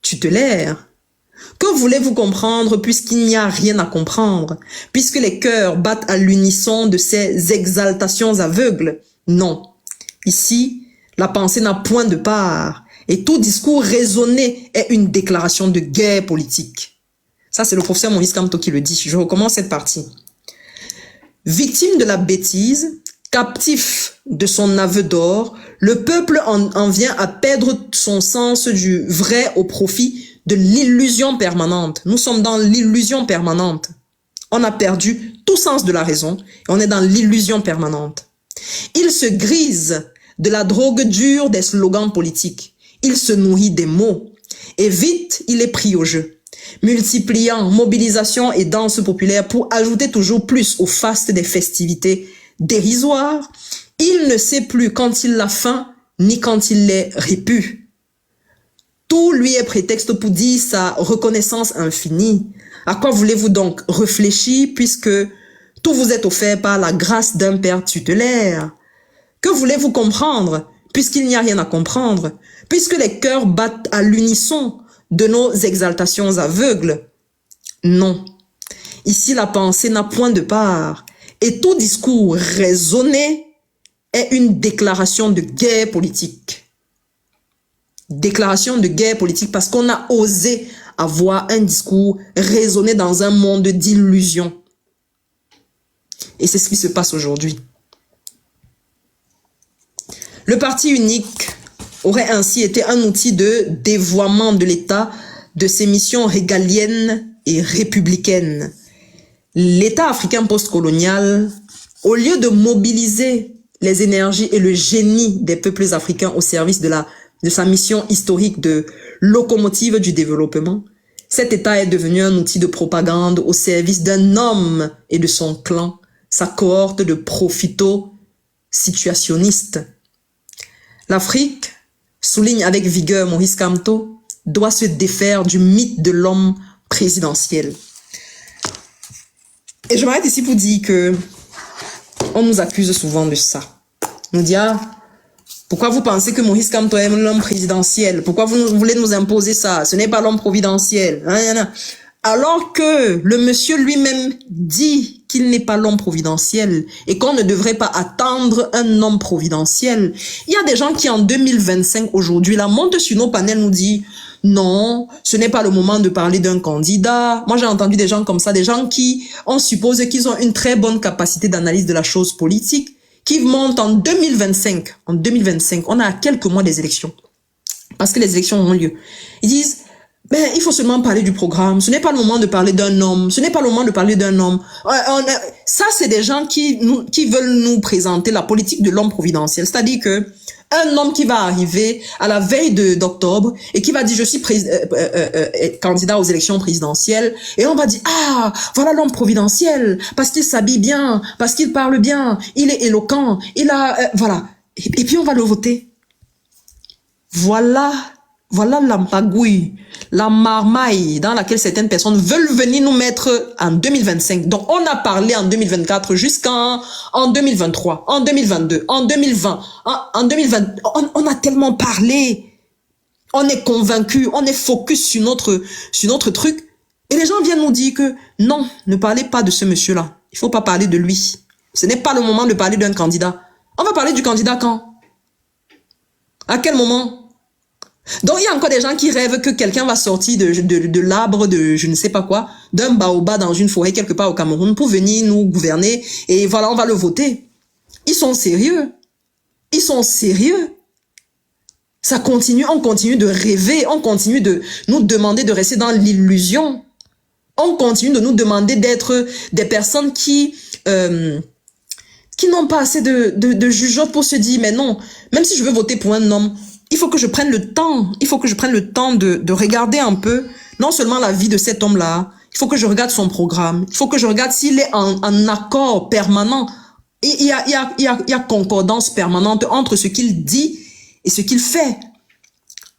tutélaire. Que voulez-vous comprendre puisqu'il n'y a rien à comprendre, puisque les cœurs battent à l'unisson de ces exaltations aveugles? Non. Ici, la pensée n'a point de part, et tout discours raisonné est une déclaration de guerre politique. Ça, c'est le professeur Moïse Kamto qui le dit. Je recommence cette partie. Victime de la bêtise, captif de son aveu d'or, le peuple en vient à perdre son sens du vrai au profit de l'illusion permanente. Nous sommes dans l'illusion permanente. On a perdu tout sens de la raison et on est dans l'illusion permanente. Il se grise de la drogue dure des slogans politiques. Il se nourrit des mots et vite il est pris au jeu, multipliant mobilisation et danse populaire pour ajouter toujours plus au faste des festivités dérisoires. Il ne sait plus quand il a faim ni quand il est répu. Tout lui est prétexte pour dire sa reconnaissance infinie. À quoi voulez-vous donc réfléchir puisque tout vous est offert par la grâce d'un père tutélaire? Que voulez-vous comprendre puisqu'il n'y a rien à comprendre, puisque les cœurs battent à l'unisson de nos exaltations aveugles? Non. Ici, la pensée n'a point de part et tout discours raisonné est une déclaration de guerre politique. Déclaration de guerre politique parce qu'on a osé avoir un discours raisonné dans un monde d'illusions. Et c'est ce qui se passe aujourd'hui. Le parti unique aurait ainsi été un outil de dévoiement de l'État de ses missions régaliennes et républicaines. L'État africain postcolonial, au lieu de mobiliser les énergies et le génie des peuples africains au service de sa mission historique de locomotive du développement, cet État est devenu un outil de propagande au service d'un homme et de son clan, sa cohorte de profito-situationnistes. L'Afrique, souligne avec vigueur Maurice Kamto, doit se défaire du mythe de l'homme présidentiel. Et je m'arrête ici pour dire que on nous accuse souvent de ça. On nous dit, pourquoi vous pensez que Maurice Kamto est l'homme présidentiel? Pourquoi vous voulez nous imposer ça? Ce n'est pas l'homme providentiel. Alors que le monsieur lui-même dit qu'il n'est pas l'homme providentiel et qu'on ne devrait pas attendre un homme providentiel. Il y a des gens qui en 2025 aujourd'hui là montent sur nos panels nous disent non, ce n'est pas le moment de parler d'un candidat. Moi j'ai entendu des gens comme ça, des gens qui on suppose qu'ils ont une très bonne capacité d'analyse de la chose politique, qui montent en 2025. En 2025, on a à quelques mois des élections parce que les élections auront lieu. Ils disent il faut seulement parler du programme. Ce n'est pas le moment de parler d'un homme. Ce n'est pas le moment de parler d'un homme. Ça, c'est des gens qui veulent nous présenter la politique de l'homme providentiel. C'est-à-dire que un homme qui va arriver à la veille d'octobre et qui va dire je suis candidat aux élections présidentielles et on va dire voilà l'homme providentiel parce qu'il s'habille bien, parce qu'il parle bien, il est éloquent, il a voilà. Et puis on va le voter. Voilà la magouille, la marmaille dans laquelle certaines personnes veulent venir nous mettre en 2025. Donc, on a parlé en 2024 jusqu'en 2023, en 2022, en 2020, en 2020. On a tellement parlé. On est convaincu, on est focus sur notre truc. Et les gens viennent nous dire que non, ne parlez pas de ce monsieur-là. Il faut pas parler de lui. Ce n'est pas le moment de parler d'un candidat. On va parler du candidat quand? À quel moment? Donc, il y a encore des gens qui rêvent que quelqu'un va sortir de l'arbre de je ne sais pas quoi, d'un baobab dans une forêt quelque part au Cameroun pour venir nous gouverner et voilà, on va le voter. Ils sont sérieux. Ils sont sérieux. Ça continue, on continue de rêver, on continue de nous demander de rester dans l'illusion. On continue de nous demander d'être des personnes qui n'ont pas assez de jugeote pour se dire, mais non, même si je veux voter pour un homme, il faut que je prenne le temps. Il faut que je prenne le temps de regarder un peu, non seulement la vie de cet homme-là, il faut que je regarde son programme, il faut que je regarde s'il est en accord permanent. Il y a concordance permanente entre ce qu'il dit et ce qu'il fait.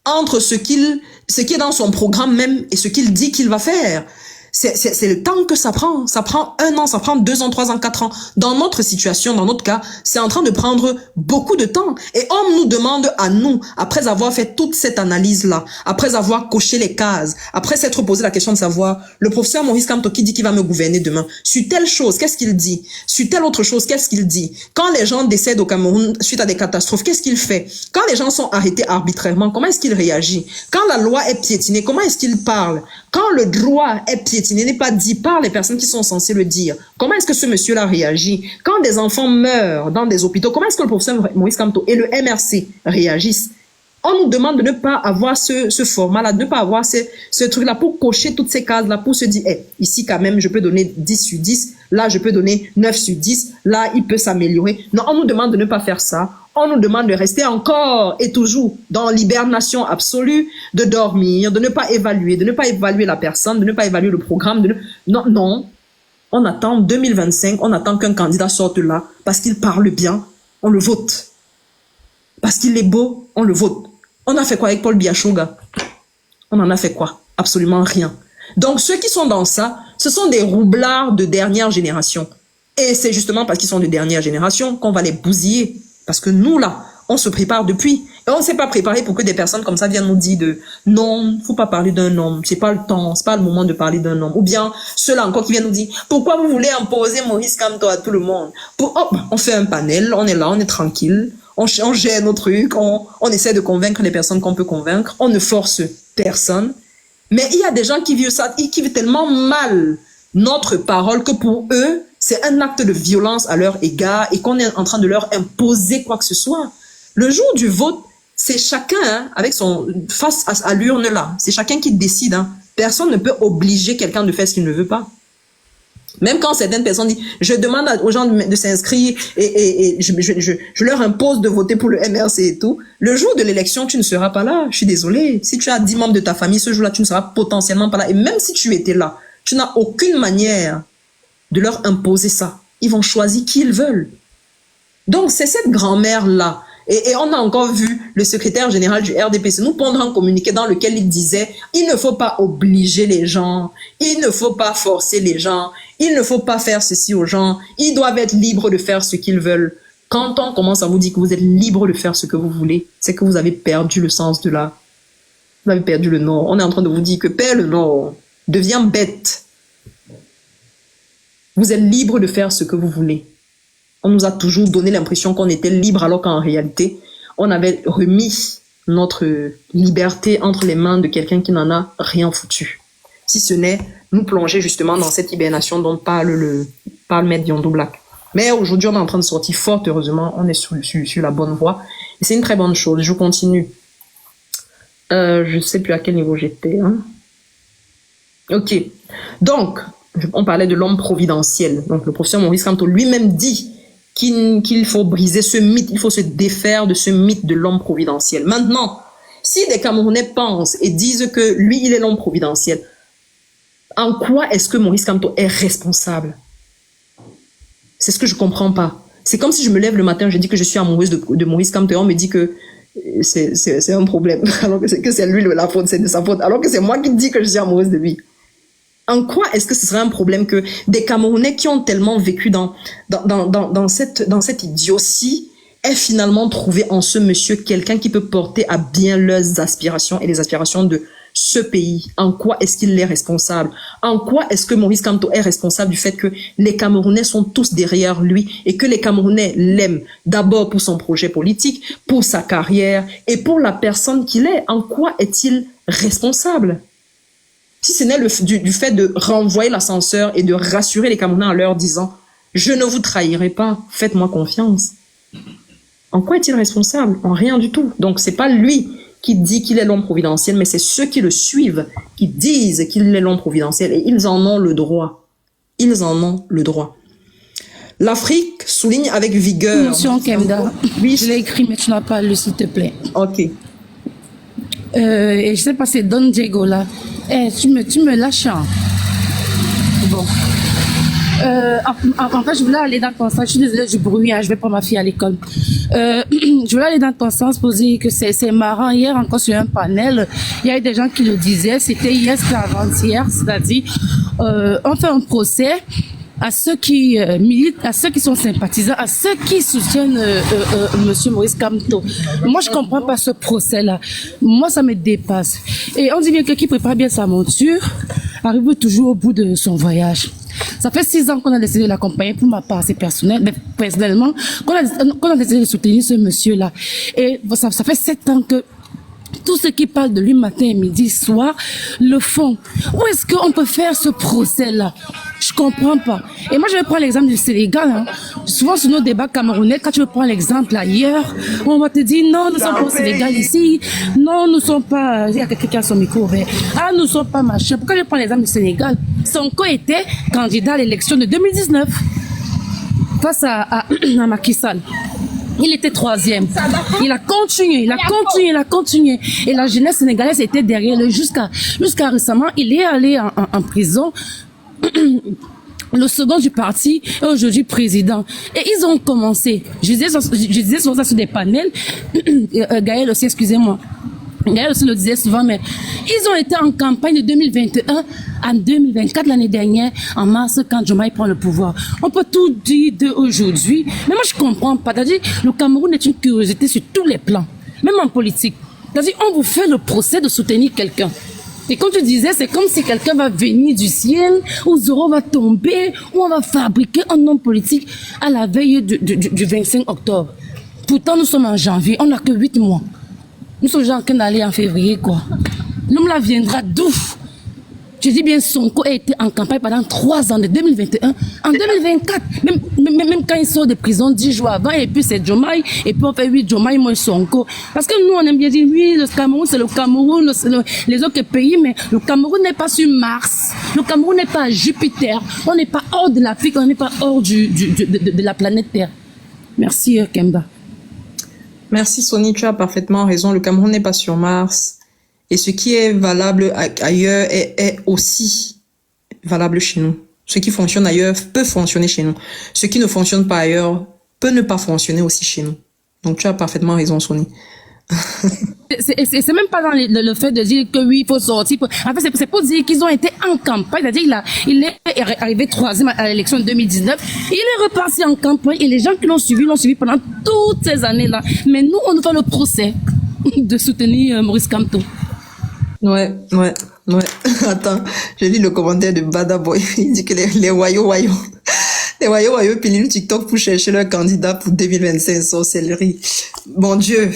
Entre ce qui est dans son programme même et ce qu'il dit qu'il va faire. C'est le temps que ça prend. Ça prend 1 an, ça prend 2 ans, 3 ans, 4 ans. Dans notre situation, dans notre cas, c'est en train de prendre beaucoup de temps. Et on nous demande à nous, après avoir fait toute cette analyse-là, après avoir coché les cases, après s'être posé la question de savoir, le professeur Maurice Kamto qui dit qu'il va me gouverner demain, sur telle chose, qu'est-ce qu'il dit? Sur telle autre chose, qu'est-ce qu'il dit? Quand les gens décèdent au Cameroun suite à des catastrophes, qu'est-ce qu'il fait? Quand les gens sont arrêtés arbitrairement, comment est-ce qu'il réagit? Quand la loi est piétinée, comment est-ce qu'il parle? Quand le droit est piétiné, n'est pas dit par les personnes qui sont censées le dire, comment est-ce que ce monsieur-là réagit? Quand des enfants meurent dans des hôpitaux, comment est-ce que le professeur Maurice Kamto et le MRC réagissent? On nous demande de ne pas avoir ce format-là, de ne pas avoir ce truc-là pour cocher toutes ces cases-là, pour se dire, ici quand même, je peux donner 10 sur 10, là je peux donner 9 sur 10, là il peut s'améliorer. Non, on nous demande de ne pas faire ça. On nous demande de rester encore et toujours dans l'hibernation absolue, de dormir, de ne pas évaluer la personne, de ne pas évaluer le programme. Non. On attend 2025, on attend qu'un candidat sorte là, parce qu'il parle bien, on le vote. Parce qu'il est beau, on le vote. On a fait quoi avec Paul Biachoga? On en a fait quoi? Absolument rien. Donc ceux qui sont dans ça, ce sont des roublards de dernière génération. Et c'est justement parce qu'ils sont de dernière génération qu'on va les bousiller. Parce que nous, là, on se prépare depuis. Et on ne s'est pas préparé pour que des personnes comme ça viennent nous dire non, faut pas parler d'un homme. C'est pas le temps, c'est pas le moment de parler d'un homme. Ou bien, ceux-là encore qui viennent nous dire, pourquoi vous voulez imposer Maurice Kamto à tout le monde? On fait un panel, on est là, on est tranquille. On gère nos trucs, on essaie de convaincre les personnes qu'on peut convaincre. On ne force personne. Mais il y a des gens qui vivent ça, qui vivent tellement mal notre parole que pour eux, c'est un acte de violence à leur égard et qu'on est en train de leur imposer quoi que ce soit. Le jour du vote, c'est chacun avec face à l'urne là. C'est chacun qui décide. Personne ne peut obliger quelqu'un de faire ce qu'il ne veut pas. Même quand certaines personnes disent, je demande aux gens de s'inscrire et je leur impose de voter pour le MRC et tout. Le jour de l'élection, tu ne seras pas là. Je suis désolée. Si tu as 10 membres de ta famille, ce jour-là, tu ne seras potentiellement pas là. Et même si tu étais là, tu n'as aucune manière de leur imposer ça. Ils vont choisir qui ils veulent. Donc, c'est cette grand-mère-là. Et on a encore vu le secrétaire général du RDPC nous pondre un communiqué dans lequel il disait « Il ne faut pas obliger les gens, il ne faut pas forcer les gens, il ne faut pas faire ceci aux gens, ils doivent être libres de faire ce qu'ils veulent. » Quand on commence à vous dire que vous êtes libre de faire ce que vous voulez, c'est que vous avez perdu le sens de là. Vous avez perdu le Nord. On est en train de vous dire que perds le Nord, deviens bête. Vous êtes libre de faire ce que vous voulez. On nous a toujours donné l'impression qu'on était libre alors qu'en réalité, on avait remis notre liberté entre les mains de quelqu'un qui n'en a rien foutu. Si ce n'est nous plonger justement dans cette hibernation dont parle Maître Yondo Black. Mais aujourd'hui, on est en train de sortir fort, heureusement, on est sur la bonne voie. Et c'est une très bonne chose. Je continue. Je ne sais plus à quel niveau j'étais. Ok. Donc, on parlait de l'homme providentiel. Donc, le professeur Maurice Kamto lui-même dit qu'il faut briser ce mythe, il faut se défaire de ce mythe de l'homme providentiel. Maintenant, si des Camerounais pensent et disent que lui, il est l'homme providentiel, en quoi est-ce que Maurice Kamto est responsable? C'est ce que je comprends pas. C'est comme si je me lève le matin, je dis que je suis amoureuse de Maurice Kamto et on me dit que c'est un problème, alors que c'est lui la faute, c'est de sa faute, alors que c'est moi qui dis que je suis amoureuse de lui. En quoi est-ce que ce serait un problème que des Camerounais qui ont tellement vécu dans cette idiotie aient finalement trouvé en ce monsieur quelqu'un qui peut porter à bien leurs aspirations et les aspirations de ce pays? En quoi est-ce qu'il est responsable? En quoi est-ce que Maurice Kamto est responsable du fait que les Camerounais sont tous derrière lui et que les Camerounais l'aiment d'abord pour son projet politique, pour sa carrière et pour la personne qu'il est? En quoi est-il responsable? Si ce n'est du fait de renvoyer l'ascenseur et de rassurer les Camerounais en leur disant « Je ne vous trahirai pas, faites-moi confiance ». En quoi est-il responsable? En rien du tout. Donc, c'est pas lui qui dit qu'il est l'homme providentiel, mais c'est ceux qui le suivent, qui disent qu'il est l'homme providentiel, et ils en ont le droit. Ils en ont le droit. L'Afrique souligne avec vigueur... Monsieur Kemda, oui, je l'ai écrit, mais tu n'as pas lu, s'il te plaît. Ok. Et je sais pas, c'est Don Diego, là. Tu me lâches. Bon. En fait, je voulais aller dans ton sens. Je suis désolée du bruit, je vais prendre ma fille à l'école. Je voulais aller dans ton sens pour dire que c'est marrant. Hier, encore sur un panel, il y avait des gens qui le disaient. C'était hier, c'était avant-hier. C'est-à-dire, on fait un procès à ceux qui militent, à ceux qui sont sympathisants, à ceux qui soutiennent Monsieur Maurice Kamto. Moi, je comprends pas ce procès-là. Moi, ça me dépasse. Et on dit bien que qui prépare bien sa monture arrive toujours au bout de son voyage. Ça fait 6 ans qu'on a décidé de l'accompagner, pour ma part, c'est personnel, mais personnellement, qu'on a décidé de soutenir ce monsieur-là. Et ça fait 7 ans que tous ceux qui parlent de lui matin, midi, soir, le font. Où est-ce qu'on peut faire ce procès-là? Je comprends pas. Et moi, je vais prendre l'exemple du Sénégal. Hein. Souvent, sur nos débats camerounais, quand tu veux prendre l'exemple ailleurs, on va te dire non, nous sommes pas au Sénégal ici. Non, nous sommes pas. Il y a quelqu'un qui a son micro ouvert. Ah, nous sommes pas machin. Pourquoi je prends l'exemple du Sénégal? Sonko était candidat à l'élection de 2019 face à Macky Sall. Il était 3e. Il a continué. Et la jeunesse sénégalaise était derrière lui jusqu'à récemment. Il est allé en prison. Le second du parti est aujourd'hui président. Et ils ont commencé. Je disais souvent ça sur des panels. Gaël aussi, excusez-moi. Gaël aussi le disait souvent, mais ils ont été en campagne de 2021 à 2024, l'année dernière, en mars, quand Diomaye prend le pouvoir. On peut tout dire d'aujourd'hui, mais moi je comprends pas. C'est-à-dire, le Cameroun est une curiosité sur tous les plans, même en politique. C'est-à-dire, on vous fait le procès de soutenir quelqu'un. Et comme tu disais, c'est comme si quelqu'un va venir du ciel, ou Zoro va tomber, ou on va fabriquer un homme politique à la veille du 25 octobre. Pourtant, nous sommes en janvier, on n'a que 8 mois. Nous sommes déjà en train d'aller en février, quoi. L'homme là viendra d'où? Je dis bien, Sonko a été en campagne pendant 3 ans, de 2021 en 2024. Même quand il sort de prison 10 jours avant, et puis c'est Diomaye, et puis on fait 8 Diomaye, moi Sonko. Parce que nous, on aime bien dire, oui, le Cameroun, c'est le Cameroun, les autres pays, mais le Cameroun n'est pas sur Mars. Le Cameroun n'est pas à Jupiter. On n'est pas hors de l'Afrique, on n'est pas hors de la planète Terre. Merci, Kemba. Merci Sony, tu as parfaitement raison. Le Cameroun n'est pas sur Mars. Et ce qui est valable ailleurs est aussi valable chez nous. Ce qui fonctionne ailleurs peut fonctionner chez nous. Ce qui ne fonctionne pas ailleurs peut ne pas fonctionner aussi chez nous. Donc tu as parfaitement raison, Sony. C'est même pas dans le fait de dire que oui, il faut sortir. En fait, c'est pour dire qu'ils ont été en campagne. C'est-à-dire il est arrivé 3e à l'élection de 2019. Il est reparti en campagne et les gens qui l'ont suivi pendant toutes ces années-là. Mais nous, on nous fait le procès de soutenir Maurice Kamto. Ouais. Attends, j'ai lu le commentaire de Bada Boy. Il dit que les wayo. Les wayo pilent le TikTok pour chercher leur candidat pour 2025, sorcellerie. Mon Dieu.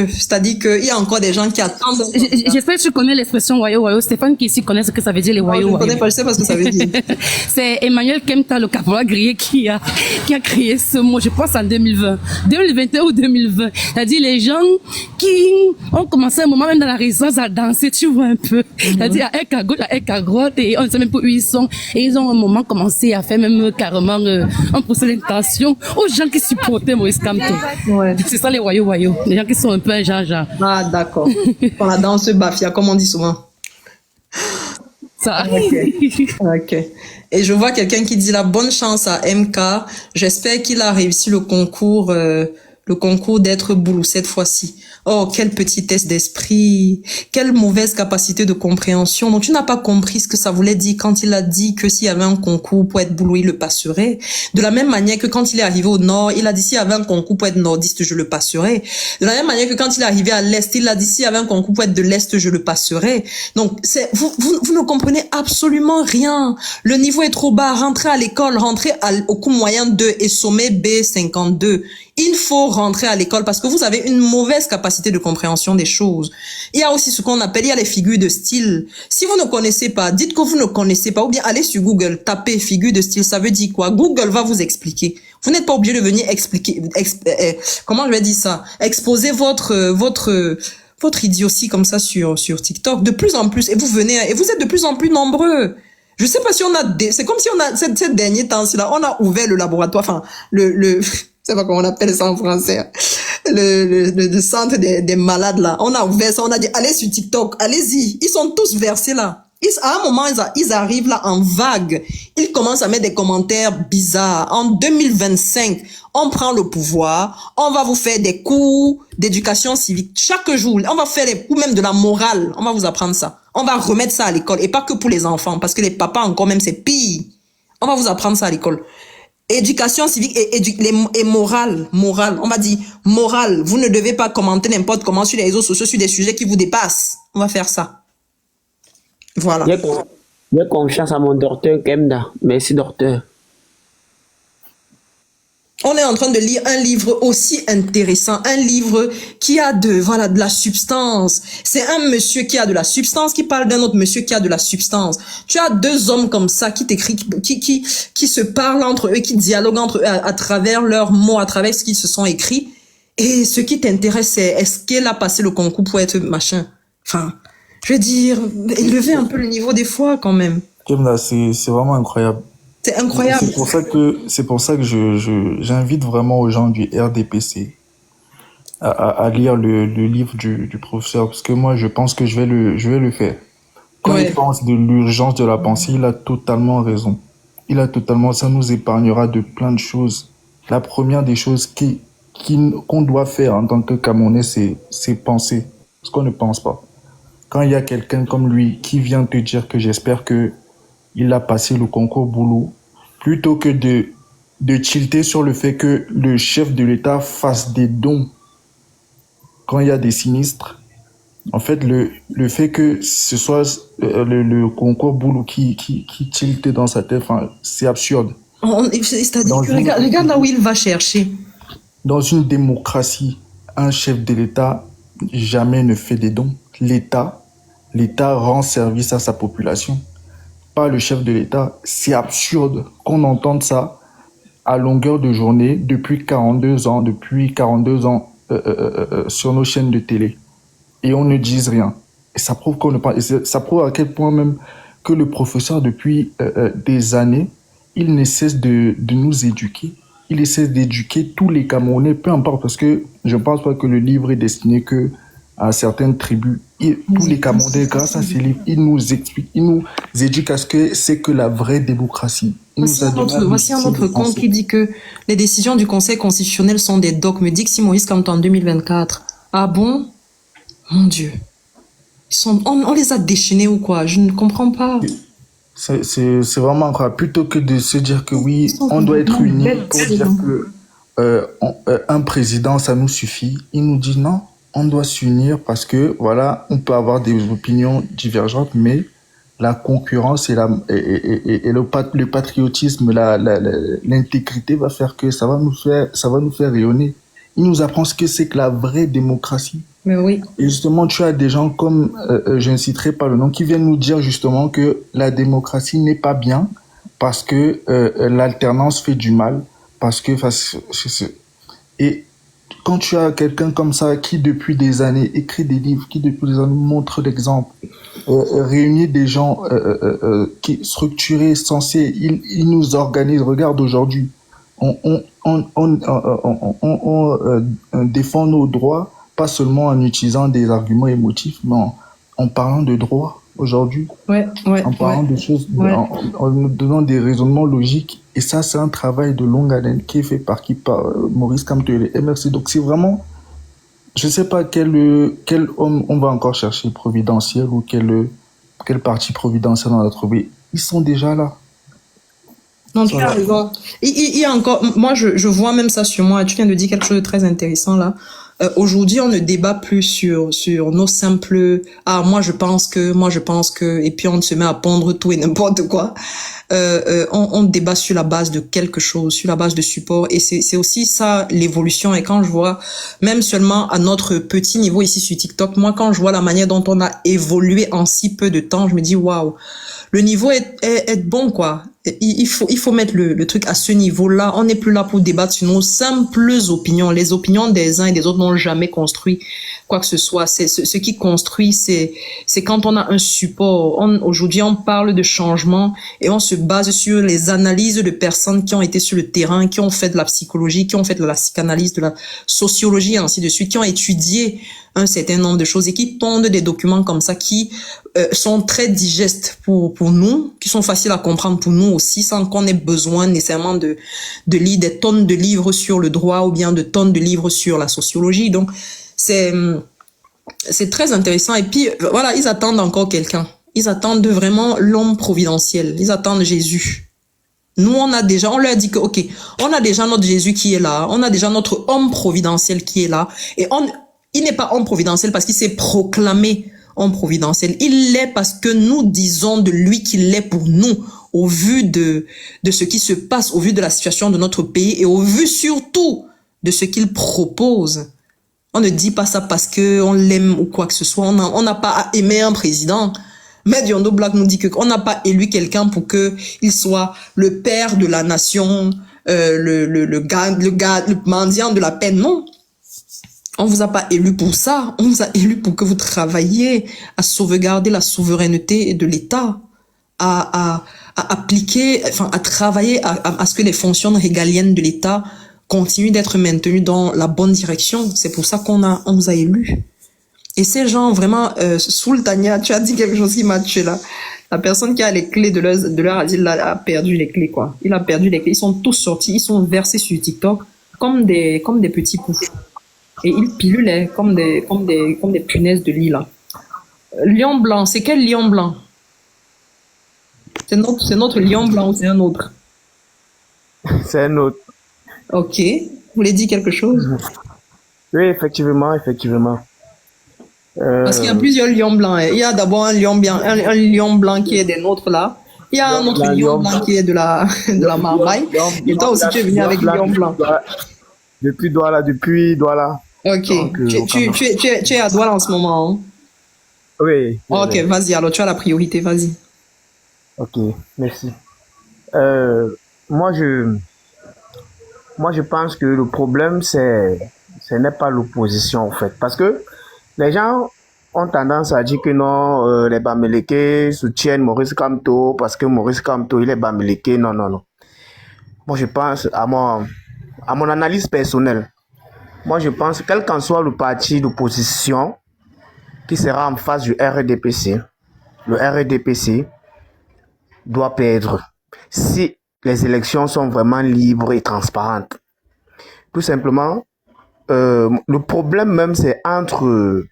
C'est-à-dire qu'il y a encore des gens qui attendent. J'espère que tu connais l'expression wayo. Stéphane qui ici connaît ce que ça veut dire les wayo. Je ne connais pas, je sais pas ce que ça veut dire. C'est Emmanuel Kemta, le caporal grillé, qui a créé ce mot, je pense en 2020. 2021 ou 2020. C'est-à-dire les gens qui ont commencé un moment même dans la résistance à danser, tu vois un peu. C'est-à-dire à Eka gauche, à Eka droite, et on ne sait même pas où ils sont. Et ils ont un moment commencé à faire même carrément un procès d'intention aux gens qui supportaient Maurice Kamto. Ouais. C'est ça les wayo. Les gens qui sont un peu un genre. Ah, d'accord. Pour la danse bafia, comme on dit souvent. Ça. Ok. Et je vois quelqu'un qui dit la bonne chance à MK. J'espère qu'il a réussi le concours d'être boulou cette fois-ci. Oh, quel petit test d'esprit. Quelle mauvaise capacité de compréhension. Donc, tu n'as pas compris ce que ça voulait dire quand il a dit que s'il y avait un concours pour être boulou, il le passerait. De la même manière que quand il est arrivé au nord, il a dit s'il y avait un concours pour être nordiste, je le passerai. De la même manière que quand il est arrivé à l'est, il a dit s'il y avait un concours pour être de l'est, je le passerai. Donc, vous ne comprenez absolument rien. Le niveau est trop bas. Rentrez à l'école, rentrez au cours moyen 2 et sommet B52. Il faut rentrer à l'école parce que vous avez une mauvaise capacité de compréhension des choses. Il y a aussi ce qu'on appelle, il y a les figures de style. Si vous ne connaissez pas, dites que vous ne connaissez pas ou bien allez sur Google, tapez figure de style, ça veut dire quoi? Google va vous expliquer. Vous n'êtes pas obligé de venir expliquer, comment je vais dire ça? Exposer votre idiotie comme ça sur TikTok de plus en plus et vous venez et vous êtes de plus en plus nombreux. Je sais pas si on a c'est comme si on a ces derniers temps-là, on a ouvert le laboratoire, enfin je sais pas comment on appelle ça en français. Le centre des malades là. On a ouvert ça, on a dit allez sur TikTok, allez-y. Ils sont tous versés là. À un moment, ils arrivent là en vague. Ils commencent à mettre des commentaires bizarres. En 2025, on prend le pouvoir. On va vous faire des cours d'éducation civique chaque jour. On va faire des cours même de la morale. On va vous apprendre ça. On va remettre ça à l'école. Et pas que pour les enfants. Parce que les papas encore même, c'est pire. On va vous apprendre ça à l'école. Éducation civique et morale. Morale. On va dire morale. Vous ne devez pas commenter n'importe comment sur les réseaux sociaux sur des sujets qui vous dépassent. On va faire ça. Voilà. J'ai confiance à mon docteur Kemda. Merci, docteur. On est en train de lire un livre aussi intéressant, un livre qui a de la substance. C'est un monsieur qui a de la substance qui parle d'un autre monsieur qui a de la substance. Tu as deux hommes comme ça qui t'écrivent, qui se parlent entre eux, qui dialoguent entre eux à travers leurs mots, à travers ce qu'ils se sont écrits. Et ce qui t'intéresse, c'est est-ce qu'elle a passé le concours pour être machin. Enfin, je veux dire, élever un peu le niveau des fois quand même. Kemda, c'est vraiment incroyable. C'est incroyable. C'est pour ça que j'invite vraiment aux gens du RDPC à lire le livre du professeur, parce que moi je pense que je vais le faire. Quand il pense de l'urgence de la pensée, il a totalement raison. Ça nous épargnera de plein de choses. La première des choses qu'on doit faire en tant que Camerounais, c'est penser, parce qu'on ne pense pas. Quand il y a quelqu'un comme lui qui vient te dire que j'espère que il a passé le concours boulot, plutôt que de tilter sur le fait que le chef de l'État fasse des dons quand il y a des sinistres. En fait, le fait que ce soit le concours boulot qui tilte dans sa tête, enfin, c'est absurde. C'est-à-dire que regarde là où il va chercher. Dans une démocratie, un chef de l'État jamais ne fait des dons. L'État rend service à sa population, pas le chef de l'État. C'est absurde qu'on entende ça à longueur de journée depuis 42 ans sur nos chaînes de télé. Et on ne dise rien. Et ça prouve qu'on ne parle. Ça prouve à quel point même que le professeur, depuis des années, il ne cesse de nous éduquer. Il essaie d'éduquer tous les Camerounais, peu importe, parce que je ne pense pas que le livre est destiné que à certaines tribus. Tous les Camerounais, grâce à ces livres, il nous explique, il nous éduque à ce que c'est que la vraie démocratie. Voici un autre compte qui dit que les décisions du Conseil constitutionnel sont des dogmes. Dit que si Maurice Kamto en 2024. Ah bon? Mon Dieu. On les a déchaînés ou quoi? Je ne comprends pas. C'est vraiment incroyable. Plutôt que de se dire que oui, on doit être unis pour dire que un président, ça nous suffit. Il nous dit non, on doit s'unir parce que, voilà, on peut avoir des opinions divergentes, mais la concurrence et le patriotisme, l'intégrité va faire que ça va nous faire rayonner. Il nous apprend ce que c'est que la vraie démocratie. Mais oui. Et justement, tu as des gens comme, je ne citerai pas le nom, qui viennent nous dire justement que la démocratie n'est pas bien parce que l'alternance fait du mal, parce que et quand tu as quelqu'un comme ça qui depuis des années écrit des livres, qui depuis des années montre l'exemple, réunit des gens qui structurés, sensés, il nous organise. Regarde aujourd'hui, on défend nos droits, pas seulement en utilisant des arguments émotifs, mais en parlant de droits aujourd'hui, en parlant de choses, en nous donnant des raisonnements logiques. Et ça, c'est un travail de longue haleine qui est fait par Maurice Kamto et les MRC. Donc c'est vraiment, je sais pas quel homme on va encore chercher providentiel ou quel parti providentiel on a trouvé. Ils sont déjà là. Non, tu as raison. Il y a encore, moi je vois même ça sur moi. Tu viens de dire quelque chose de très intéressant là. Aujourd'hui, on ne débat plus sur nos simples moi je pense que et puis on se met à pondre tout et n'importe quoi. On débat sur la base de quelque chose, sur la base de support, et c'est aussi ça l'évolution. Et quand je vois même seulement à notre petit niveau ici sur TikTok, moi quand je vois la manière dont on a évolué en si peu de temps, je me dis waouh, le niveau est bon quoi. Il faut mettre le truc à ce niveau-là. On n'est plus là pour débattre sur nos simples opinions. Les opinions des uns et des autres n'ont jamais construit quoi que ce soit. C'est ce qui construit, c'est quand on a un support. Aujourd'hui, on parle de changement et on se base sur les analyses de personnes qui ont été sur le terrain, qui ont fait de la psychologie, qui ont fait de la psychanalyse, de la sociologie, et ainsi de suite, qui ont étudié un certain nombre de choses et qui pondent des documents comme ça qui sont très digestes pour nous, qui sont faciles à comprendre pour nous aussi, sans qu'on ait besoin nécessairement de lire des tonnes de livres sur le droit ou bien de tonnes de livres sur la sociologie. Donc, c'est très intéressant. Et puis, voilà, ils attendent encore quelqu'un. Ils attendent vraiment l'homme providentiel. Ils attendent Jésus. Nous, on leur dit que, ok, on a déjà notre Jésus qui est là. On a déjà notre homme providentiel qui est là. Et il n'est pas homme providentiel parce qu'il s'est proclamé homme providentiel. Il l'est parce que nous disons de lui qu'il l'est pour nous, au vu de ce qui se passe, au vu de la situation de notre pays et au vu surtout de ce qu'il propose. On ne dit pas ça parce que on l'aime ou quoi que ce soit. On n'a pas à aimer un président. Mais Diondo Black nous dit qu'on n'a pas élu quelqu'un pour que il soit le père de la nation, le mendiant de la peine. Non. On vous a pas élu pour ça. On vous a élu pour que vous travailliez à sauvegarder la souveraineté de l'État, à appliquer, enfin, à travailler à ce que les fonctions régaliennes de l'État continuent d'être maintenues dans la bonne direction. C'est pour ça on vous a élu. Et ces gens, vraiment, Sultania, tu as dit quelque chose qui m'a tué là. La personne qui a les clés de leur asile là, a perdu les clés, quoi. Il a perdu les clés. Ils sont tous sortis, ils sont versés sur TikTok comme des petits poux. Et ils pilulaient comme des punaises de lit là. Lion blanc, c'est quel lion blanc? C'est notre lion blanc ou c'est un autre? C'est un autre. Ok. Vous voulez dire quelque chose? Oui, effectivement. Parce qu'il y a plusieurs lions blancs. Il y a d'abord un lion blanc qui est des nôtres là. Il y a un autre lion blanc qui est de la marmaille. Et toi aussi tu es venu avec le lion blanc. Depuis Douala. Ok. Donc, tu es à Douala en ce moment. Hein? Oui. Ok, vas-y, alors tu as la priorité, vas-y. Ok, merci. Moi je pense que le problème ce n'est pas l'opposition en fait, parce que les gens ont tendance à dire que non, les Bamileke soutiennent Maurice Kamto parce que Maurice Kamto il est Bamileke. Non. Moi je pense à mon analyse personnelle. Moi je pense que quel qu'en soit le parti d'opposition qui sera en face du RDPC, le RDPC doit perdre si les élections sont vraiment libres et transparentes. Tout simplement, le problème même c'est entre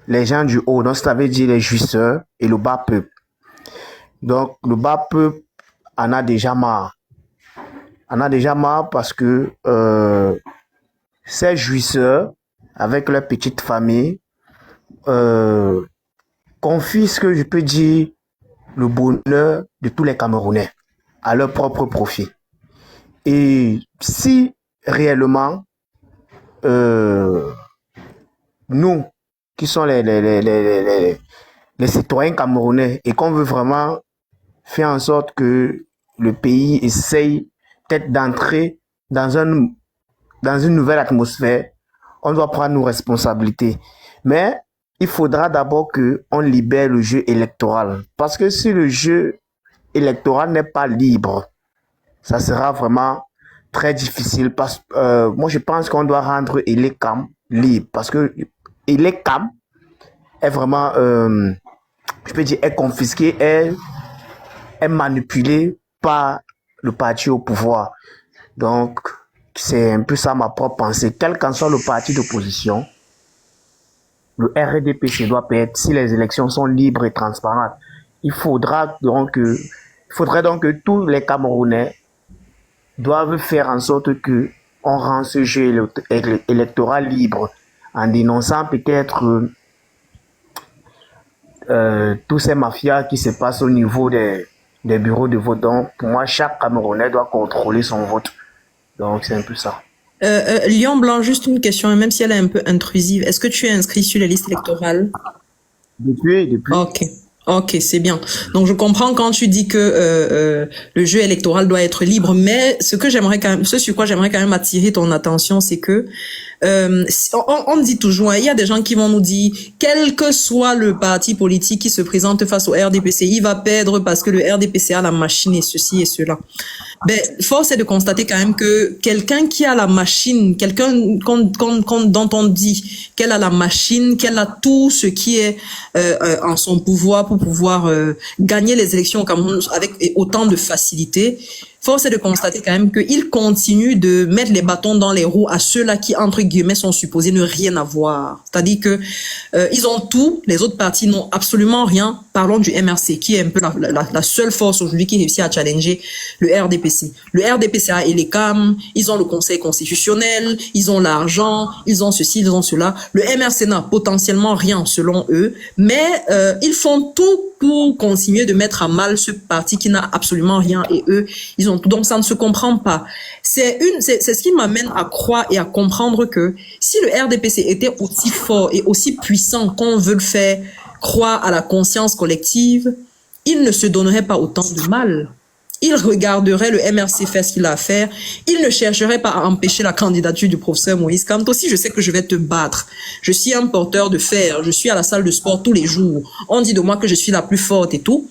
les gens du haut, donc ça veut dire les jouisseurs et le bas peuple. Donc le bas peuple en a déjà marre. Parce que ces jouisseurs avec leur petite famille confisquent, je peux dire, le bonheur de tous les Camerounais à leur propre profit. Et si réellement nous qui sommes les citoyens camerounais et qu'on veut vraiment faire en sorte que le pays essaye peut-être d'entrer dans une nouvelle atmosphère, on doit prendre nos responsabilités. Mais il faudra d'abord qu'on libère le jeu électoral. Parce que si le jeu électoral n'est pas libre, ça sera vraiment très difficile. Moi, je pense qu'on doit rendre Elekam libre. Parce que Elekam est vraiment, je peux dire, est confisqué, est manipulé par le parti au pouvoir. Donc, c'est un peu ça ma propre pensée. Quel qu'en soit le parti d'opposition, le RDPC doit perdre si les élections sont libres et transparentes. Il faudrait donc que tous les Camerounais doivent faire en sorte que on rend ce jeu électoral libre en dénonçant peut-être tous ces mafias qui se passent au niveau des bureaux de vote. Donc, pour moi, chaque Camerounais doit contrôler son vote. Donc, c'est un peu ça. Lion Blanc, juste une question, même si elle est un peu intrusive. Est-ce que tu es inscrit sur les listes électorales? Depuis. Ok, c'est bien. Donc, je comprends quand tu dis que le jeu électoral doit être libre, mais ce sur quoi j'aimerais quand même attirer ton attention, c'est que On dit toujours, hein, il y a des gens qui vont nous dire, quel que soit le parti politique qui se présente face au RDPC, il va perdre parce que le RDPC a la machine et ceci et cela. Ben, force est de constater quand même que quelqu'un qui a la machine, quelqu'un dont on dit qu'elle a la machine, qu'elle a tout ce qui est en son pouvoir pour pouvoir gagner les élections au Cameroun avec autant de facilité, force est de constater quand même qu'il continue de mettre les bâtons dans les roues à ceux-là qui, entre guillemets, sont supposés ne rien avoir. C'est-à-dire que ils ont tout, les autres partis n'ont absolument rien. Parlons du MRC, qui est un peu la seule force aujourd'hui qui réussit à challenger le RDPC. Le RDPC a Elecam, ils ont le Conseil constitutionnel, ils ont l'argent, ils ont ceci, ils ont cela. Le MRC n'a potentiellement rien selon eux, mais ils font tout pour continuer de mettre à mal ce parti qui n'a absolument rien et eux, ils ont tout. Donc ça ne se comprend pas. C'est ce qui m'amène à croire et à comprendre que si le RDPC était aussi fort et aussi puissant qu'on veut le faire croire à la conscience collective, il ne se donnerait pas autant de mal. Il regarderait le MRC faire ce qu'il a à faire. Il ne chercherait pas à empêcher la candidature du professeur Moïse Kamto. Si je sais que je vais te battre, je suis un porteur de fer, je suis à la salle de sport tous les jours, on dit de moi que je suis la plus forte et tout,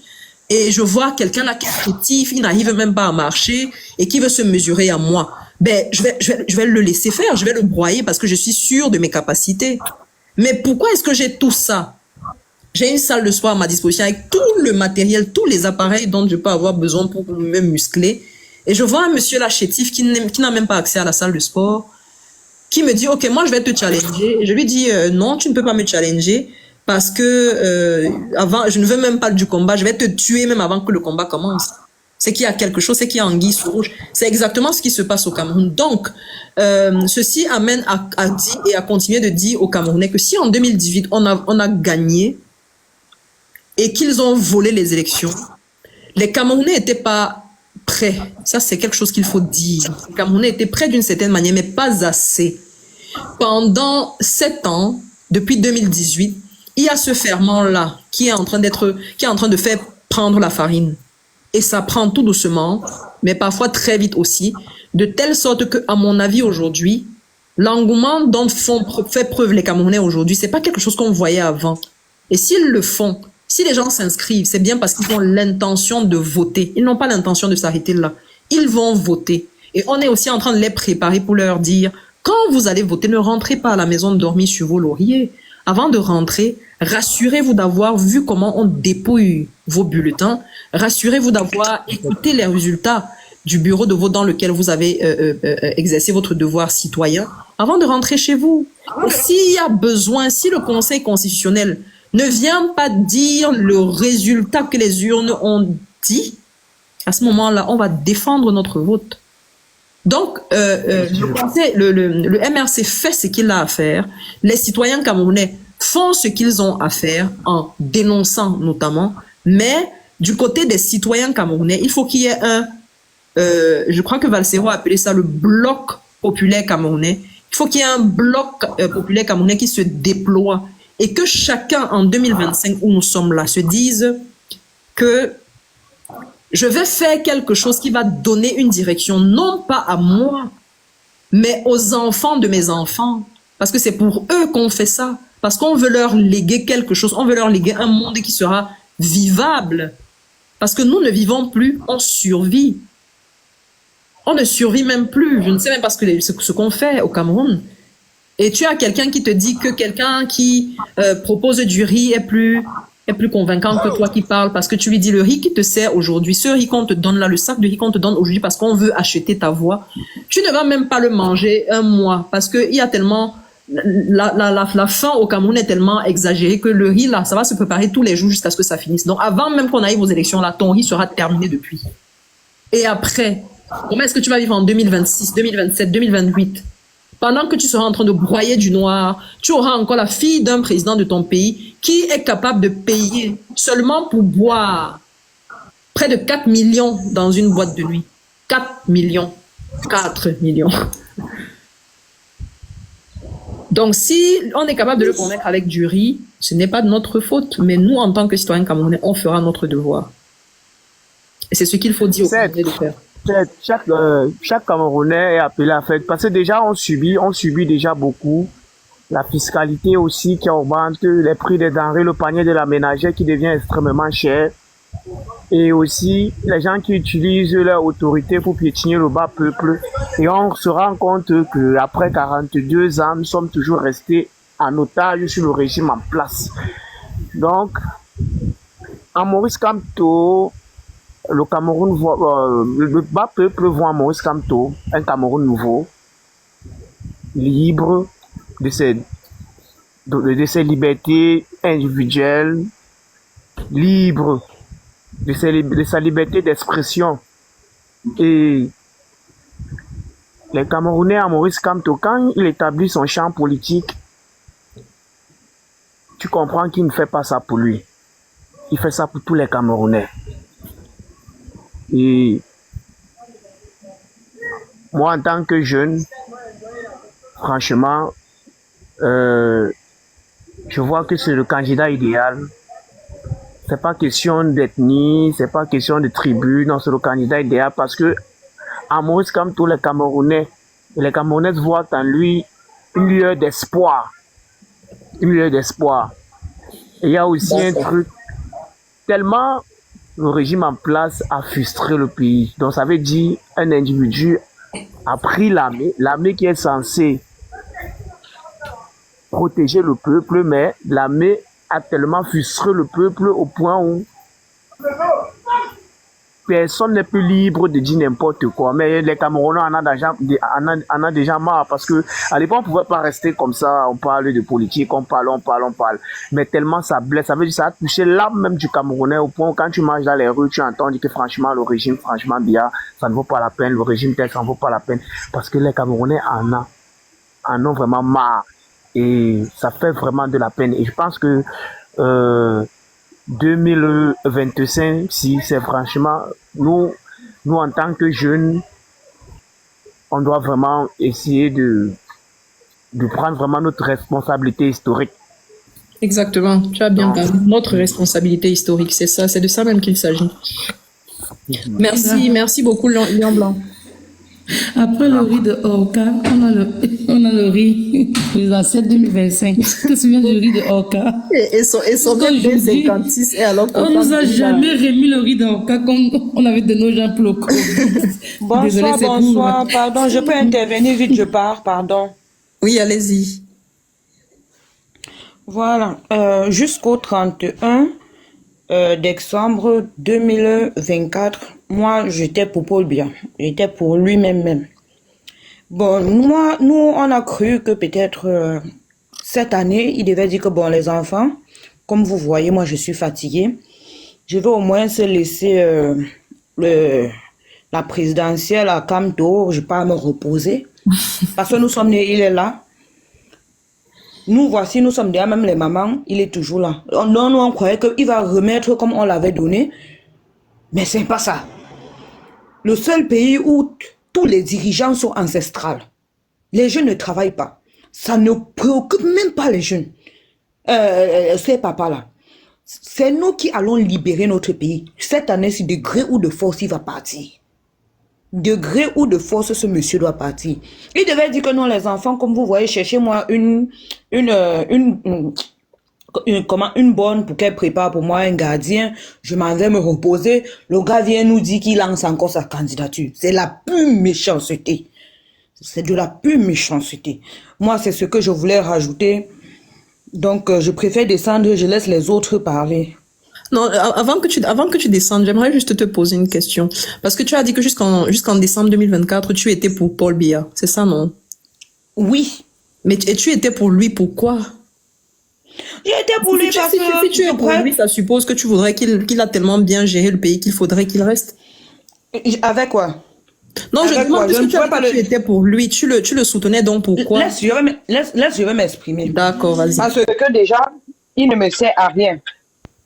et je vois quelqu'un là qui est chétif, il n'arrive même pas à marcher et qui veut se mesurer à moi, ben je vais le laisser faire, je vais le broyer parce que je suis sûre de mes capacités. Mais pourquoi est-ce que j'ai tout ça? J'ai une salle de sport à ma disposition avec tout le matériel, tous les appareils dont je peux avoir besoin pour me muscler. Et je vois un monsieur là chétif qui n'a même pas accès à la salle de sport, qui me dit, OK, moi je vais te challenger. Et je lui dis, non, tu ne peux pas me challenger parce que avant, je ne veux même pas du combat. Je vais te tuer même avant que le combat commence. C'est qu'il y a quelque chose, c'est qu'il y a anguille sous roche. C'est exactement ce qui se passe au Cameroun. Donc, ceci amène à dire et à continuer de dire aux Camerounais que si en 2018, on a gagné, et qu'ils ont volé les élections, les Camerounais n'étaient pas prêts. Ça, c'est quelque chose qu'il faut dire. Les Camerounais étaient prêts d'une certaine manière, mais pas assez. Pendant 7 ans, depuis 2018, il y a ce ferment-là qui est en train de faire prendre la farine. Et ça prend tout doucement, mais parfois très vite aussi, de telle sorte que, à mon avis, aujourd'hui, l'engouement dont fait preuve les Camerounais aujourd'hui, c'est pas quelque chose qu'on voyait avant. Et s'ils le font, si les gens s'inscrivent, c'est bien parce qu'ils ont l'intention de voter. Ils n'ont pas l'intention de s'arrêter là. Ils vont voter. Et on est aussi en train de les préparer pour leur dire, quand vous allez voter, ne rentrez pas à la maison dormir sur vos lauriers. Avant de rentrer, rassurez-vous d'avoir vu comment on dépouille vos bulletins. Rassurez-vous d'avoir écouté les résultats du bureau de vote dans lequel vous avez exercé votre devoir citoyen avant de rentrer chez vous. Et s'il y a besoin, si le Conseil constitutionnel ne vient pas dire le résultat que les urnes ont dit, à ce moment-là, on va défendre notre vote. Donc, le MRC fait ce qu'il a à faire. Les citoyens camerounais font ce qu'ils ont à faire en dénonçant notamment. Mais du côté des citoyens camerounais, il faut qu'il y ait je crois que Valsero a appelé ça le bloc populaire camerounais. Il faut qu'il y ait un bloc populaire camerounais qui se déploie. Et que chacun, en 2025, où nous sommes là, se dise que je vais faire quelque chose qui va donner une direction, non pas à moi, mais aux enfants de mes enfants. Parce que c'est pour eux qu'on fait ça. Parce qu'on veut leur léguer quelque chose. On veut leur léguer un monde qui sera vivable. Parce que nous ne vivons plus, on survit. On ne survit même plus. Je ne sais même pas ce qu'on fait au Cameroun. Et tu as quelqu'un qui te dit que quelqu'un qui propose du riz est plus convaincant que toi qui parles parce que tu lui dis le riz qui te sert aujourd'hui, ce riz qu'on te donne là, le sac de riz qu'on te donne aujourd'hui parce qu'on veut acheter ta voix, tu ne vas même pas le manger un mois parce que il y a tellement la faim au Cameroun est tellement exagérée que le riz là, ça va se préparer tous les jours jusqu'à ce que ça finisse. Donc avant même qu'on arrive aux élections là, ton riz sera terminé depuis. Et après, comment est-ce que tu vas vivre en 2026, 2027, 2028? Pendant que tu seras en train de broyer du noir, tu auras encore la fille d'un président de ton pays qui est capable de payer seulement pour boire près de 4 millions dans une boîte de nuit. 4 millions. 4 millions. Donc, si on est capable de le convaincre avec du riz, ce n'est pas de notre faute. Mais nous, en tant que citoyens camerounais, on fera notre devoir. Et c'est ce qu'il faut dire aux Camerounais de faire. chaque Camerounais est appelé à faire. Parce que déjà, on subit déjà beaucoup. La fiscalité aussi qui augmente, les prix des denrées, le panier de la ménagère qui devient extrêmement cher. Et aussi, les gens qui utilisent leur autorité pour piétiner le bas peuple. Et on se rend compte que après 42 ans, nous sommes toujours restés en otage sur le régime en place. Donc, à Maurice Kamto, le Cameroun voit, le bas peuple voit en Maurice Kamto un Cameroun nouveau, libre de ses libertés individuelles, libre de sa liberté d'expression. Et les Camerounais à Maurice Kamto, quand il établit son champ politique, tu comprends qu'il ne fait pas ça pour lui. Il fait ça pour tous les Camerounais. Et moi, en tant que jeune, franchement, je vois que c'est le candidat idéal. C'est pas question d'ethnie, c'est pas question de tribu, non, c'est le candidat idéal parce que à Maurice Kamto, les Camerounais voient en lui une lueur d'espoir. Une lueur d'espoir. Et il y a aussi un truc, tellement le régime en place a frustré le pays. Donc ça veut dire un individu a pris l'armée qui est censée protéger le peuple, mais l'armée a tellement frustré le peuple au point où personne n'est plus libre de dire n'importe quoi. Mais les Camerounais en a déjà marre parce que à l'époque on pouvait pas rester comme ça, on parle de politique, on parle. Mais tellement ça blesse, ça veut dire ça a touché l'âme même du Camerounais au point où quand tu marches dans les rues, tu entends dire que franchement le régime, franchement bien, ça ne vaut pas la peine, le régime tel, ça ne vaut pas la peine. Parce que les Camerounais en ont vraiment marre. Et ça fait vraiment de la peine. Et je pense que 2025, si c'est franchement, nous en tant que jeunes, on doit vraiment essayer de prendre vraiment notre responsabilité historique. Exactement, tu as bien parlé. Notre responsabilité historique, c'est ça, c'est de ça même qu'il s'agit. Merci beaucoup, Lion Blanc. Après le riz de Orca, on a le riz présidentiel 2025. Tu te souviens du riz de Orca? Et son même 56 et alors on nous a jamais remis le riz de Orca comme on avait de nos gens pour le coup. Bonsoir. Pardon, je peux intervenir vite, je pars, pardon. Oui, allez-y. Voilà, jusqu'au 31 décembre 2024, moi, j'étais pour Paul Biya. J'étais pour lui-même. Bon, nous, on a cru que peut-être cette année, il devait dire que, bon, les enfants, comme vous voyez, moi, je suis fatiguée. Je vais au moins se laisser la présidentielle à Kamto. Je ne vais pas me reposer. Parce que nous sommes nés, il est là. Nous sommes déjà, même les mamans, il est toujours là. Nous, on croyait qu'il va remettre comme on l'avait donné. Mais c'est pas ça. Le seul pays où tous les dirigeants sont ancestrales. Les jeunes ne travaillent pas. Ça ne préoccupe même pas les jeunes. Ces papas-là. C'est nous qui allons libérer notre pays. Cette année, si de gré ou de force, il va partir. De gré ou de force, ce monsieur doit partir. Il devait dire que non, les enfants, comme vous voyez, cherchez-moi une bonne pour qu'elle prépare pour moi un gardien. Je m'en vais me reposer. Le gars vient nous dire qu'il lance encore sa candidature. C'est la pure méchanceté. C'est de la pure méchanceté. Moi, c'est ce que je voulais rajouter. Donc, je préfère descendre, je laisse les autres parler. Non, avant que tu descendes, j'aimerais juste te poser une question. Parce que tu as dit que jusqu'en décembre 2024, tu étais pour Paul Biya. C'est ça, non? Oui. Mais tu étais pour lui, pourquoi? J'étais pour lui parce que... Si tu es pour lui, ça suppose que tu voudrais qu'il a tellement bien géré le pays qu'il faudrait qu'il reste. Avec quoi? Non, je demande que tu étais pour lui. Tu le soutenais donc pourquoi? Laisse, je vais m'exprimer. D'accord, vas-y. Parce que déjà, il ne me sert à rien.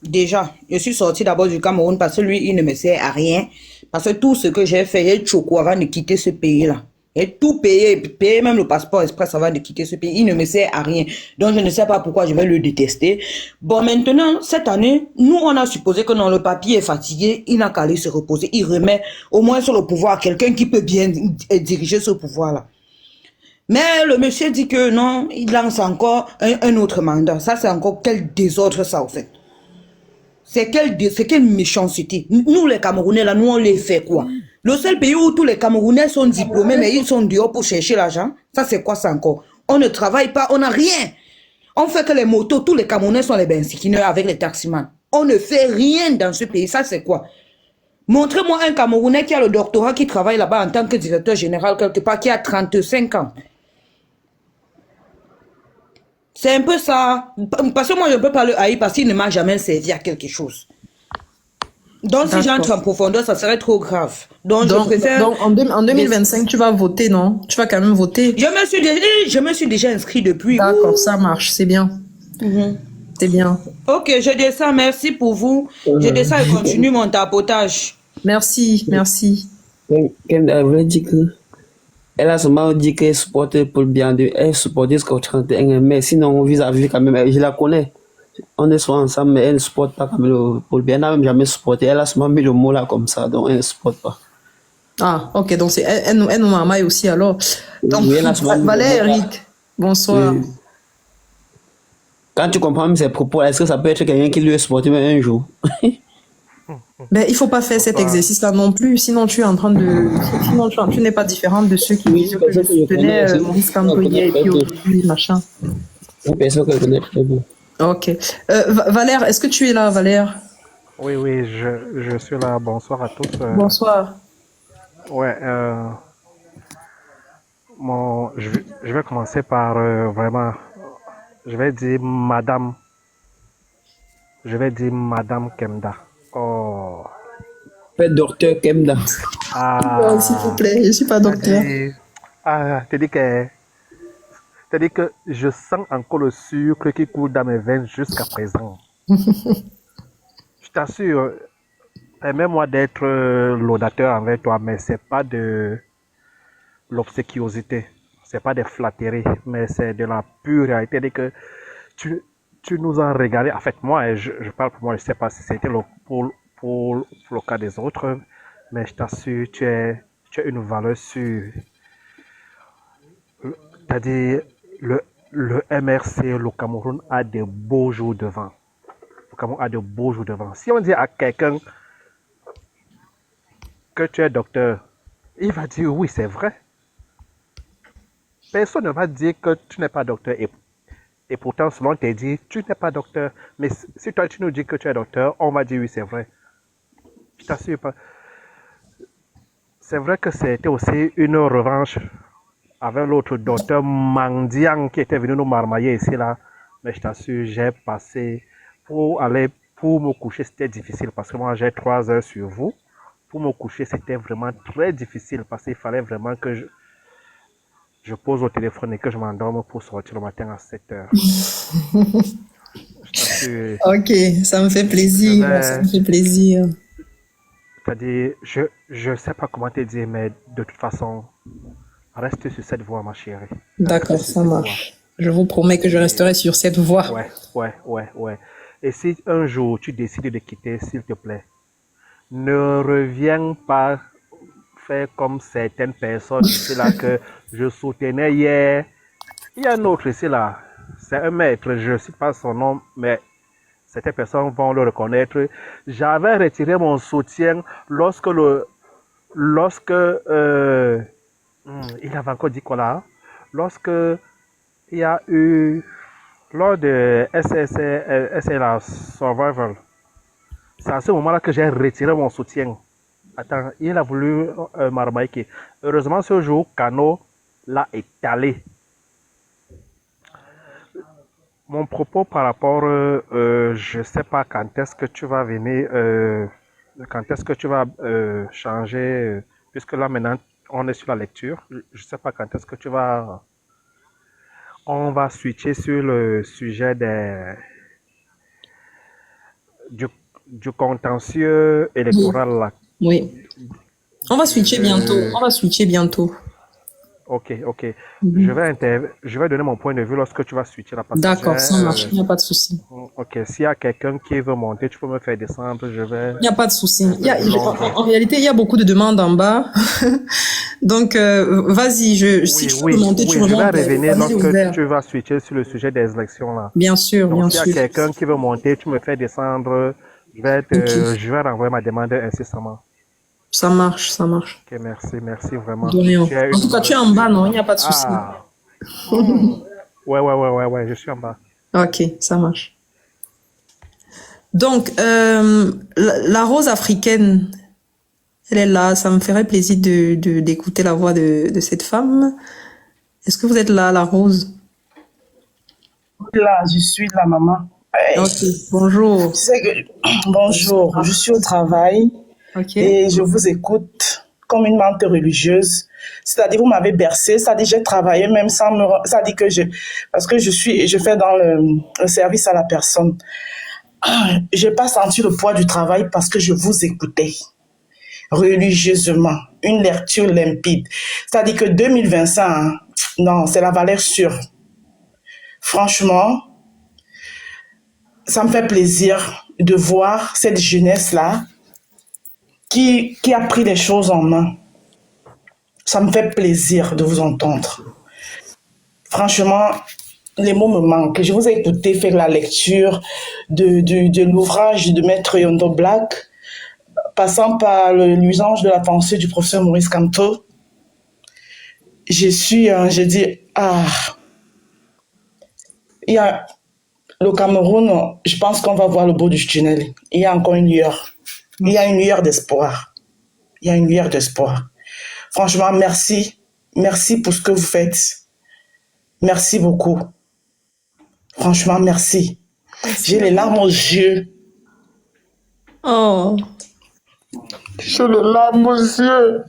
Déjà, je suis sortie d'abord du Cameroun parce que lui, il ne me sert à rien. Parce que tout ce que j'ai fait, j'ai choqué avant de quitter ce pays-là. Et tout payer même le passeport express avant de quitter ce pays, il ne me sert à rien. Donc je ne sais pas pourquoi je vais le détester. Bon, maintenant, cette année, nous on a supposé que non, le papier est fatigué, il n'a qu'à aller se reposer. Il remet au moins sur le pouvoir quelqu'un qui peut bien diriger ce pouvoir-là. Mais le monsieur dit que non, il lance encore un autre mandat. Ça, c'est encore quel désordre ça, en fait. C'est quelle méchanceté. Nous, les Camerounais, là, nous, on les fait quoi? Le seul pays où tous les Camerounais sont diplômés, mais ils sont dehors pour chercher l'argent, ça, c'est quoi ça encore? On ne travaille pas, on n'a rien. On fait que les motos, tous les Camerounais sont les bensikineurs avec les taximans. On ne fait rien dans ce pays, ça, c'est quoi? Montrez-moi un Camerounais qui a le doctorat, qui travaille là-bas en tant que directeur général quelque part, qui a 35 ans. C'est un peu ça. Parce que moi, je ne peux pas le haïr parce qu'il ne m'a jamais servi à quelque chose. Donc, si j'entre en profondeur, ça serait trop grave. Donc, je préfère... Donc, en 2025, tu vas voter, non? Tu vas quand même voter? Je me suis déjà inscrit depuis. D'accord, ça marche, c'est bien. C'est bien. Ok, je descends, merci pour vous. Je descends et continue mon tapotage. Merci, merci. Elle voulait dire que elle a seulement dit qu'elle supporte pour le bien de elle supporte jusqu'au 31, mais sinon vis-à-vis quand même, je la connais. On est souvent ensemble, mais elle ne supporte pas quand même pour le bien. Elle n'a même jamais supporté. Elle a seulement mis le mot là comme ça, donc elle ne supporte pas. Ah, ok, donc c'est elle nous mamaille aussi alors. Donc, Oui, elle a seulement mis le Valère, mot là. Eric, bonsoir. Oui. Quand tu comprends même ses propos, est-ce que ça peut être quelqu'un qui lui a supporté même un jour? Ben, il faut pas faire cet exercice-là non plus, sinon tu es en train de... Sinon tu n'es pas différente de ceux qui disent que je soutenais Maurice Kamto hier et puis aujourd'hui, machin. Une personne que je connais très bien. Ok. Valère, est-ce que tu es là, Valère? Oui, je suis là. Bonsoir à tous. Bonsoir. Ouais, je vais commencer par vraiment, je vais dire Madame Kemda. Oh, Fait docteur Kemda. Oh, s'il vous plaît, je suis pas docteur. t'as dit que je sens encore le sucre qui coule dans mes veines jusqu'à présent. Je t'assure, permets-moi d'être laudateur envers toi, mais c'est pas de l'obséquiosité, c'est pas des flatteries, mais c'est de la pure réalité. Dès que tu nous as régalé, en fait, moi, je parle pour moi, je sais pas si c'était pour le cas des autres, mais je t'assure, tu as une valeur sûre. C'est-à-dire, le MRC, le Cameroun a des beaux jours devant. Le Cameroun a de beaux jours devant. Si on dit à quelqu'un que tu es docteur, il va dire oui, c'est vrai. Personne ne va dire que tu n'es pas docteur. Et pourtant, selon tes dit, tu n'es pas docteur. Mais si toi, tu nous dis que tu es docteur, on va dire oui, c'est vrai. Je t'assure pas. C'est vrai que c'était aussi une revanche avec l'autre docteur Mandiang qui était venu nous marmailler ici, là. Mais je t'assure, j'ai passé pour me coucher, c'était difficile parce que moi, j'ai 3 heures sur vous. Pour me coucher, c'était vraiment très difficile parce qu'il fallait vraiment que je pose au téléphone et que je m'endorme pour sortir le matin à 7 heures. Ok, ça me fait plaisir. Ça me fait plaisir. C'est-à-dire, je sais pas comment te dire, mais de toute façon, reste sur cette voie, ma chérie. D'accord, ça marche. Je vous promets que je resterai sur cette voie. Ouais. Et si un jour tu décides de quitter, s'il te plaît, ne reviens pas faire comme certaines personnes ici là que je soutenais hier. Il y a un autre ici là, c'est un maître, je ne cite pas son nom, mais certaines personnes vont le reconnaître. J'avais retiré mon soutien lorsque il avait encore dit quoi là? Lorsque il y a eu lors de SSLA Survival, c'est à ce moment-là que j'ai retiré mon soutien. Attends, il a voulu m'armaïquer. Heureusement, ce jour, Kano l'a étalé. Mon propos par rapport, je ne sais pas quand est-ce que tu vas venir, quand est-ce que tu vas changer, puisque là maintenant, on est sur la lecture. Je ne sais pas quand est-ce que tu vas... On va switcher sur le sujet du contentieux électoral là. Oui. On va switcher bientôt. Ok. Mhm. Je vais donner mon point de vue lorsque tu vas switcher la D'accord, ça marche, passagère. il n'y a pas de souci. Ok, s'il y a quelqu'un qui veut monter, tu peux me faire descendre. Je vais Il n'y a pas de souci. un peu plus loin. En réalité, il y a beaucoup de demandes en bas. Donc, vas-y, si tu veux monter, tu Je vais remontes. revenir Vas-y, lorsque ouvert. tu vas switcher sur le sujet des élections là. Bien sûr, Donc, bien s'il y a sûr. quelqu'un qui veut monter, tu me fais descendre. Ok, Je vais renvoyer ma demande incessamment. ça marche, ça marche. Ok, merci vraiment. De rien. Tu es En une tout cas, tu es en bas, non? Il n'y a pas de souci. Ah, hmm. Ouais, je suis en bas. Ok, ça marche. Donc, la rose africaine, elle est là. Ça me ferait plaisir d'écouter la voix de cette femme. Est-ce que vous êtes là, la rose? Là, je suis la maman. Hey, Ok, bonjour. tu sais que, bonjour, je suis au travail Ok. et je vous écoute comme une menthe religieuse. C'est-à-dire, vous m'avez bercé, c'est-à-dire, j'ai travaillé même sans me, c'est-à-dire que parce que je fais dans le service à la personne. J'ai pas senti le poids du travail parce que je vous écoutais religieusement, une lecture limpide. C'est-à-dire que 2025, hein, non, c'est la valeur sûre. Franchement, ça me fait plaisir de voir cette jeunesse-là qui a pris les choses en main. Ça me fait plaisir de vous entendre. Franchement, les mots me manquent. Je vous ai écouté faire la lecture de l'ouvrage de Maître Yondo Black, passant par l'usage de la pensée du professeur Maurice Kamto. Je dis, il y a le Cameroun, je pense qu'on va voir le bout du tunnel. Il y a encore une lueur. Il y a une lueur d'espoir. Il y a une lueur d'espoir. Franchement, merci. Merci pour ce que vous faites. Merci beaucoup. Franchement, merci. J'ai les larmes aux yeux. Oh, J'ai les larmes aux yeux.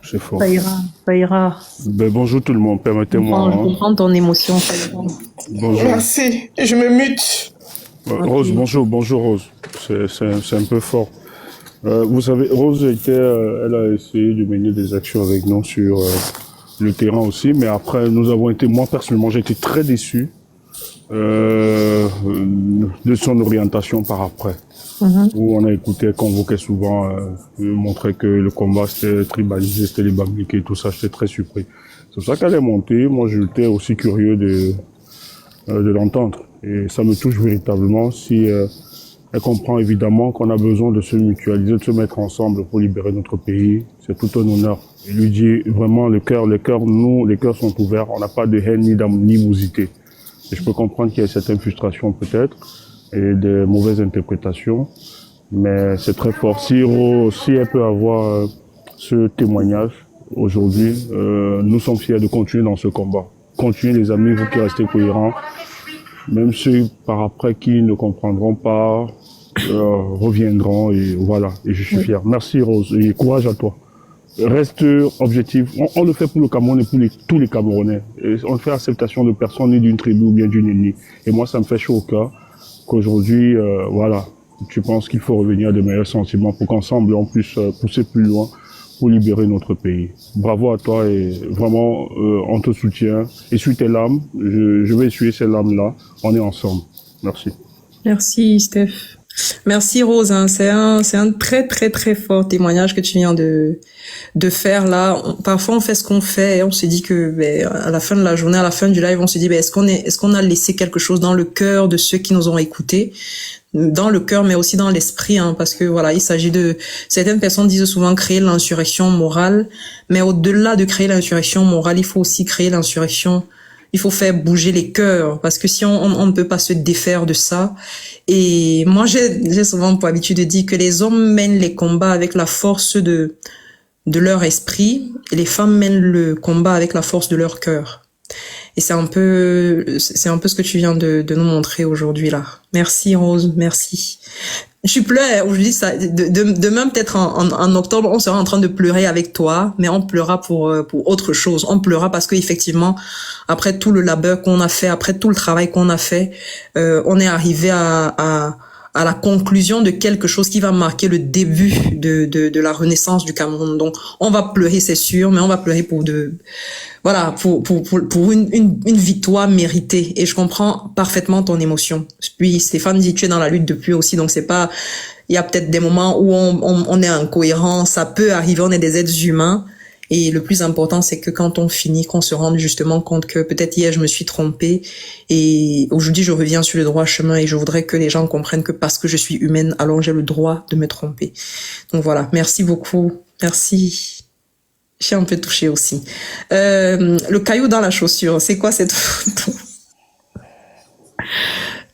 C'est fort. ça ira, ça ira. Ben, bonjour tout le monde, permettez-moi. Je comprends ton émotion, ça ira. Bonjour. Merci. Je me mute. Rose, bonjour Rose. C'est un peu fort. Vous savez, Rose elle a essayé de mener des actions avec nous sur le terrain aussi, mais après, moi personnellement, j'ai été très déçu de son orientation par après. Où on a écouté, convoqué souvent, montrait que le combat c'était tribalisé, c'était les Bamileke et tout ça, j'étais très surpris. C'est pour ça qu'elle est montée, moi j'étais aussi curieux de l'entendre. Et ça me touche véritablement si elle comprend évidemment qu'on a besoin de se mutualiser, de se mettre ensemble pour libérer notre pays. C'est tout un honneur. Et lui dit vraiment les cœurs sont ouverts, on n'a pas de haine ni d'animosité. Et je peux comprendre qu'il y a certaines frustrations peut-être et des mauvaises interprétations, mais c'est très fort. Si elle peut avoir ce témoignage aujourd'hui, nous sommes fiers de continuer dans ce combat. Continuez les amis, vous qui restez cohérents, même ceux par après qui ne comprendront pas reviendront et voilà. Et je suis fier. Merci Rose et courage à toi. Reste objectif. On le fait pour le Cameroun et pour tous les Camerounais. Et on ne fait acceptation de personne ni d'une tribu ou bien d'une ethnie. Et moi, ça me fait chaud au cœur qu'aujourd'hui, voilà, tu penses qu'il faut revenir à de meilleurs sentiments pour qu'ensemble on puisse pousser plus loin pour libérer notre pays. Bravo à toi et vraiment, on te soutient. Essuie tes larmes. Je vais essuyer ces larmes-là. On est ensemble. Merci. Merci, Steph. Merci, Rose. Hein. C'est un très, très, très fort témoignage que tu viens de faire là. Parfois, on fait ce qu'on fait et on se dit que, à la fin de la journée, à la fin du live, on se dit, est-ce qu'on a laissé quelque chose dans le cœur de ceux qui nous ont écoutés? Dans le cœur, mais aussi dans l'esprit, hein, parce que voilà, il s'agit de, certaines personnes disent souvent créer l'insurrection morale, mais au-delà de créer l'insurrection morale, il faut aussi créer l'insurrection. Il faut faire bouger les cœurs, parce que si on ne peut pas se défaire de ça. Et moi, j'ai souvent pour habitude de dire que les hommes mènent les combats avec la force de leur esprit, et les femmes mènent le combat avec la force de leur cœur. Et c'est un peu ce que tu viens de nous montrer aujourd'hui là. Merci Rose, merci. Je pleure, je dis ça, demain peut-être en octobre, on sera en train de pleurer avec toi, mais on pleurera pour autre chose. On pleurera parce que effectivement, après tout le labeur qu'on a fait, après tout le travail qu'on a fait, on est arrivé à à la conclusion de quelque chose qui va marquer le début de la renaissance du Cameroun. Donc, on va pleurer, c'est sûr, mais on va pleurer pour une victoire méritée. Et je comprends parfaitement ton émotion. Puis, Stéphane dit, tu es dans la lutte depuis aussi, donc c'est pas, il y a peut-être des moments où on est incohérent, ça peut arriver, on est des êtres humains. Et le plus important, c'est que quand on finit, qu'on se rende justement compte que peut-être hier je me suis trompée et aujourd'hui je reviens sur le droit chemin et je voudrais que les gens comprennent que parce que je suis humaine, alors j'ai le droit de me tromper. Donc voilà, merci beaucoup. Merci. Je suis un peu touchée aussi. Le caillou dans la chaussure, c'est quoi cette photo?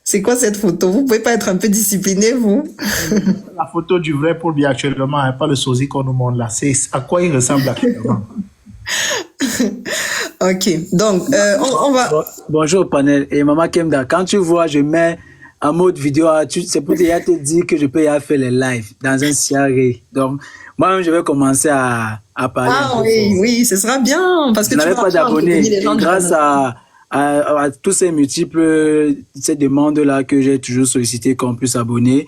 C'est quoi cette photo? Vous pouvez pas être un peu discipliné, vous? La photo du vrai Paul Biya actuellement, hein, pas le sosie qu'on nous montre là. C'est à quoi il ressemble actuellement. Ok, donc on va... Bonjour panel. Et Maman Kemda, quand tu vois, je mets en mode vidéo, c'est pour te dire que je peux y aller faire les lives dans un soirée. Donc, moi-même, je vais commencer à parler. Ah oui, oui, ce sera bien. Parce que je n'avais pas d'abonnés. Grâce à tous ces multiples ces demandes-là que j'ai toujours sollicité qu'on puisse abonner,